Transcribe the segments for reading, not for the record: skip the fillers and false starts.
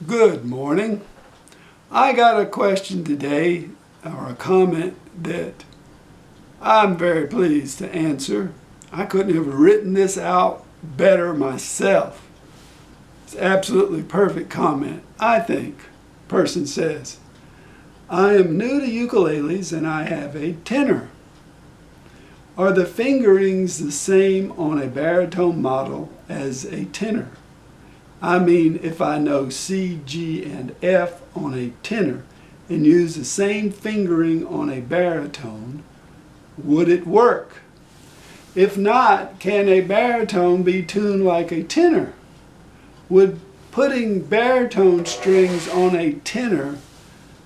Good morning. I got a question today, or a comment that I'm very pleased to answer. I couldn't have written this out better myself. It's absolutely perfect comment, I think. Person says, I am new to ukuleles and I have a tenor. Are the fingerings the same on a baritone model as a tenor? I mean, if I know C, G, and F on a tenor and use the same fingering on a baritone, would it work? If not, can a baritone be tuned like a tenor? Would putting baritone strings on a tenor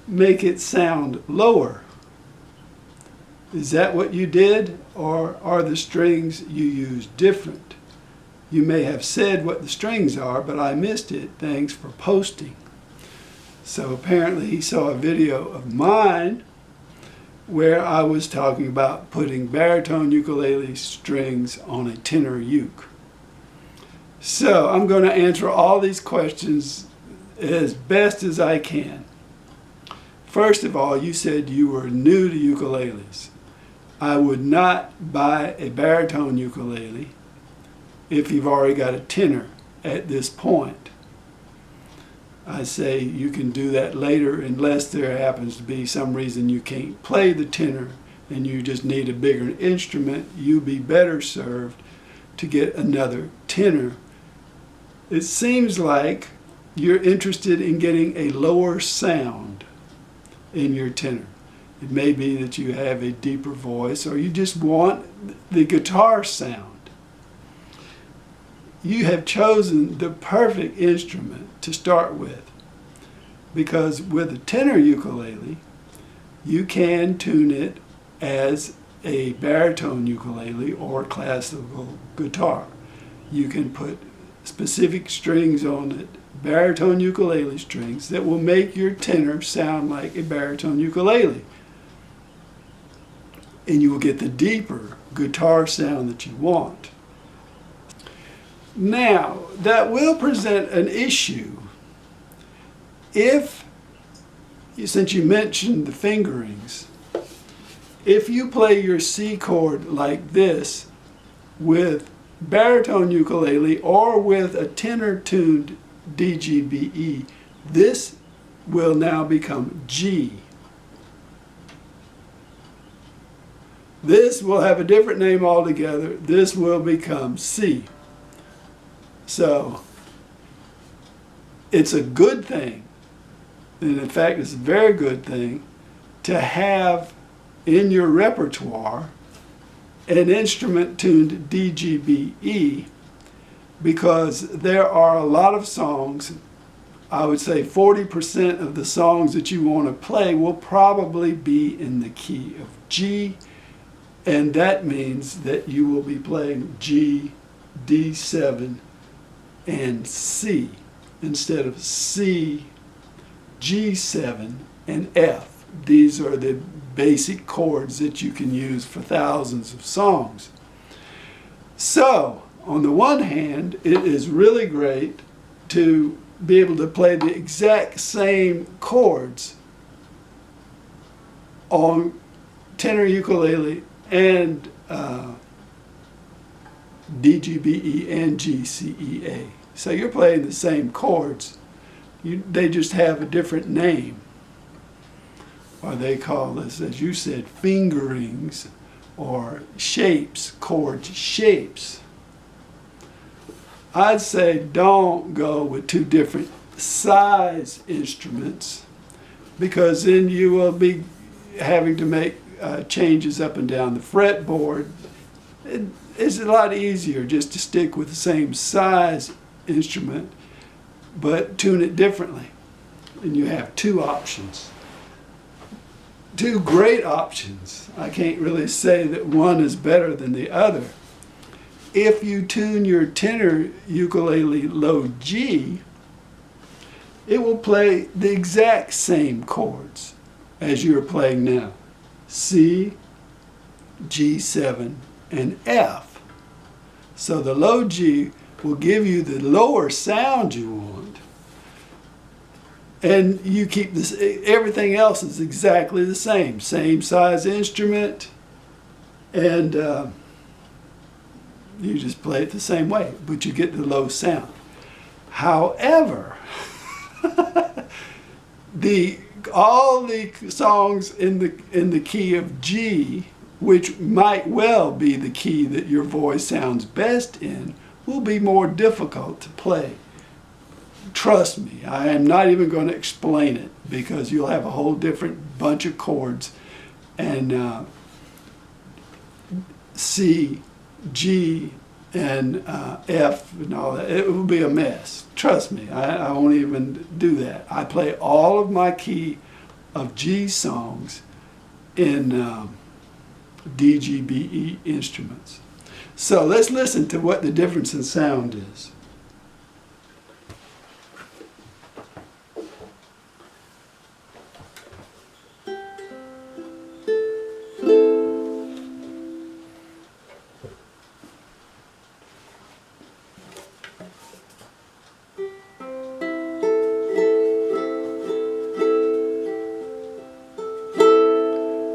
make it sound lower? Is that what you did, or are the strings you used different? You may have said what the strings are, but I missed it. Thanks for posting. So apparently he saw a video of mine where I was talking about putting baritone ukulele strings on a tenor uke. So I'm going to answer all these questions as best as I can. First of all, you said you were new to ukuleles. I would not buy a baritone ukulele if you've already got a tenor at this point. I say you can do that later unless there happens to be some reason you can't play the tenor and you just need a bigger instrument. You'll be better served to get another tenor. It seems like you're interested in getting a lower sound in your tenor. It may be that you have a deeper voice, or you just want the guitar sound. You have chosen the perfect instrument to start with, because with a tenor ukulele, you can tune it as a baritone ukulele or classical guitar. You can put specific strings on it, baritone ukulele strings, that will make your tenor sound like a baritone ukulele. And you will get the deeper guitar sound that you want. Now, that will present an issue if, since you mentioned the fingerings, if you play your C chord like this with baritone ukulele or with a tenor-tuned DGBE, this will now become G. This will have a different name altogether. This will become C. So it's a good thing, and in fact it's a very good thing, to have in your repertoire an instrument tuned DGBE, because there are a lot of songs, I would say 40% of the songs that you want to play will probably be in the key of G, and that means that you will be playing G, D7, and C instead of C, G7, and F. These are the basic chords that you can use for thousands of songs. So, on the one hand, it is really great to be able to play the exact same chords on tenor ukulele and DGBE and GCEA. So you're playing the same chords. They just have a different name. Or they call this, as you said, fingerings or shapes, chord shapes. I'd say don't go with two different size instruments, because then you will be having to make changes up and down the fretboard. It's a lot easier just to stick with the same size instrument, but tune it differently. And you have two options. Two great options. I can't really say that one is better than the other. If you tune your tenor ukulele low G, it will play the exact same chords as you're playing now. C, G7, and F. So the low G will give you the lower sound you want, And you keep this, everything else is exactly the same size instrument, and you just play it the same way, but you get the low sound. However, all the songs in the key of G, which might well be the key that your voice sounds best in, will be more difficult to play. Trust me, I am not even going to explain it, because you'll have a whole different bunch of chords, and C, G, and F and all that. It will be a mess. Trust me, I won't even do that. I play all of my key of G songs in DGBE instruments. So let's listen to what the difference in sound is.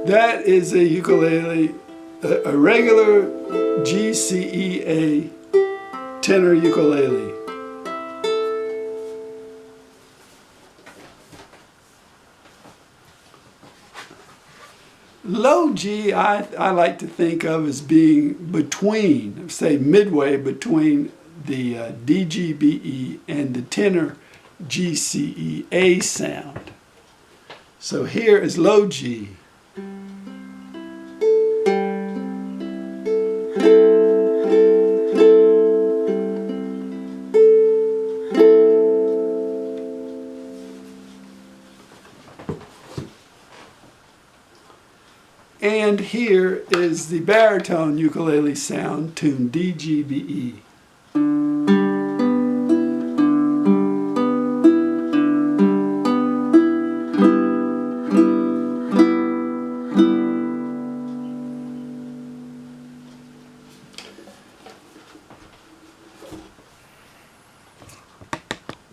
That is a ukulele, a regular GCEA tenor ukulele. Low G, I like to think of as being between, say midway between the DGBE and the tenor GCEA sound. So here is low G. And here is the baritone ukulele sound, tuned DGBE.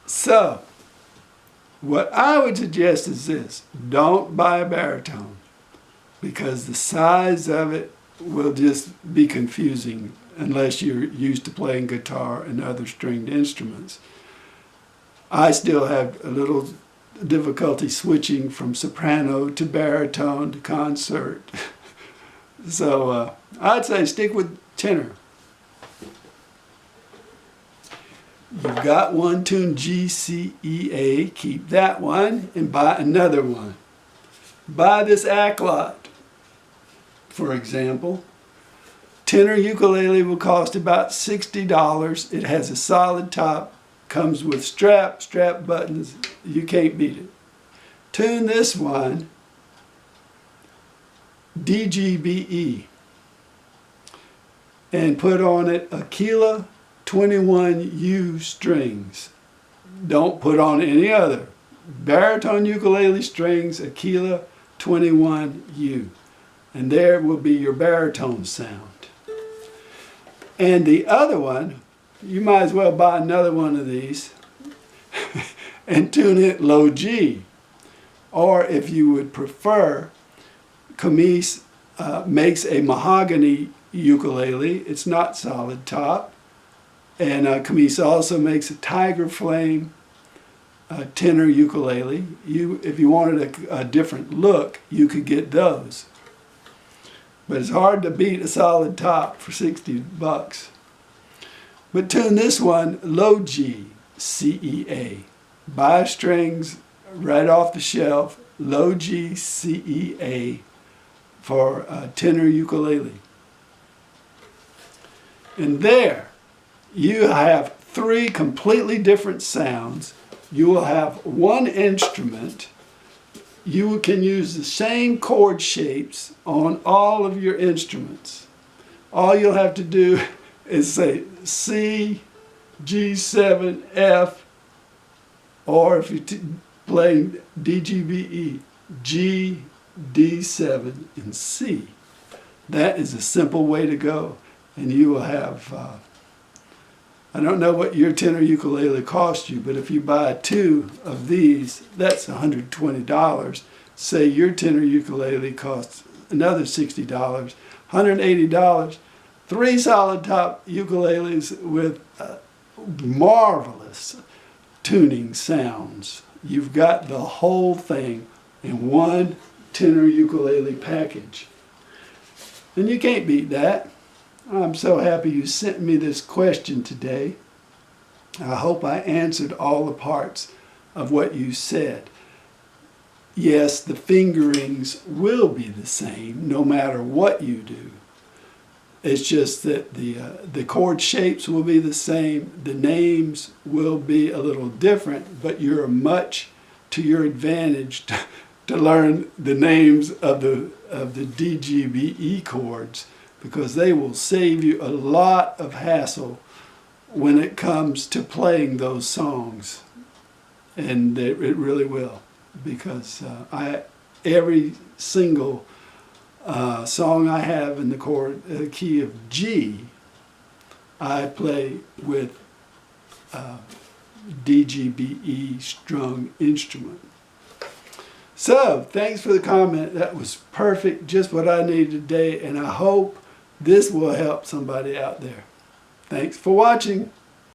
So, what I would suggest is this: don't buy a baritone, because the size of it will just be confusing unless you're used to playing guitar and other stringed instruments. I still have a little difficulty switching from soprano to baritone to concert. So I'd say stick with tenor. You've got one tuned G, C, E, A, keep that one and buy another one. Buy this Aquila, for example. Tenor ukulele will cost about $60. It has a solid top, comes with strap buttons. You can't beat it. Tune this one DGBE and put on it Aquila 21U strings. Don't put on any other. Baritone ukulele strings, Aquila 21U. And there will be your baritone sound. And the other one, you might as well buy another one of these and tune it low G. Or if you would prefer, Camise makes a mahogany ukulele. It's not solid top. And Camise also makes a tiger flame tenor ukulele. If you wanted a different look, you could get those. But it's hard to beat a solid top for $60. But tune this one low G, CEA. Buy strings right off the shelf, low G, CEA for tenor ukulele. And there you have three completely different sounds. You will have one instrument. You can use the same chord shapes on all of your instruments. All you'll have to do is say C, G7, F, or if you're playing DGBE, G, D7, and C. That is a simple way to go, and you will have I don't know what your tenor ukulele cost you, but if you buy 2 of these, that's $120. Say your tenor ukulele costs another $60, $180. 3 solid top ukuleles with marvelous tuning sounds. You've got the whole thing in one tenor ukulele package. And you can't beat that. I'm so happy you sent me this question today. I hope I answered all the parts of what you said. Yes, the fingerings will be the same no matter what you do. It's just that the chord shapes will be the same. The names will be a little different, but you're much to your advantage to learn the names of the DGBE chords, because they will save you a lot of hassle when it comes to playing those songs. And it really will, because every single song I have in the chord key of G, I play with DGBE strung instrument. So, thanks for the comment. That was perfect, just what I needed today, and I hope this will help somebody out there. Thanks for watching.